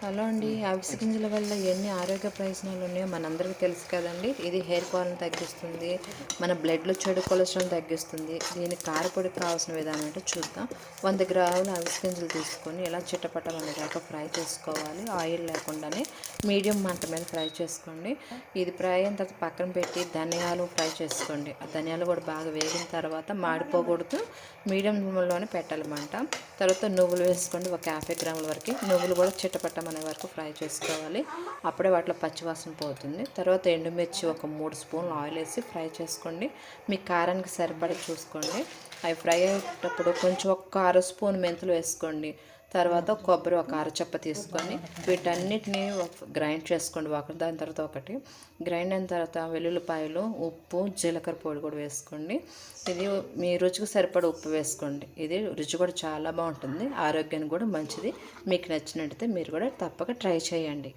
Hello అండి. అవిసె గింజల వల్ల ఎన్ని ఆరోగ్య ప్రయోజనాలు ఉన్నాయో మనందరికీ తెలుసు కదండి. ఇది హెయిర్ ఫాల్ని తగ్గిస్తుంది, మన బ్లడ్లో చెడు కొలెస్ట్రాల్ తగ్గిస్తుంది. దీనికి కారపొడికి కావాల్సిన విధానం ఏంటో చూద్దాం. 100 గ్రాముల అవిసె గింజలు తీసుకొని ఇలా చిట్టపట్టమనేదాకా ఫ్రై చేసుకోవాలి. ఆయిల్ లేకుండానే మీడియం మంట మీద ఫ్రై చేసుకోండి. ఇది ఫ్రై అయిన తర్వాత పక్కన పెట్టి ధనియాలు ఫ్రై చేసుకోండి. ఆ ధనియాలు కూడా బాగా వేగిన తర్వాత మాడిపోకూడదు, మీడియంలోనే పెట్టాలి మంట. తర్వాత నువ్వులు వేసుకోండి, ఒక 50 గ్రాముల వరకు. నువ్వులు కూడా చిట్టపట్టమనే వరకు ఫ్రై చేసుకోవాలి. అప్పుడే వాటిలో పచ్చివాసన పోతుంది. తర్వాత ఎండుమిర్చి ఒక 3 స్పూన్లు ఆయిల్ వేసి ఫ్రై చేసుకోండి. మీ కారానికి సరిపడా చూసుకోండి. అవి ఫ్రై అయ్యేటప్పుడు కొంచెం ఒక అర స్పూన్ మెంతులు వేసుకోండి. తర్వాత కొబ్బరి ఒక అరచప్ప తీసుకొని వీటన్నిటిని గ్రైండ్ చేసుకోండి, ఒకటి దాని తర్వాత ఒకటి. గ్రైండ్ అయిన తర్వాత వెల్లుల్లిపాయలు, ఉప్పు, జీలకర్ర పొడి కూడా వేసుకోండి. ఇది మీ రుచికి సరిపడ ఉప్పు వేసుకోండి. ఇది రుచి కూడా చాలా బాగుంటుంది, ఆరోగ్యానికి కూడా మంచిది. మీకు నచ్చినట్టయితే మీరు కూడా తప్పక ట్రై చేయండి.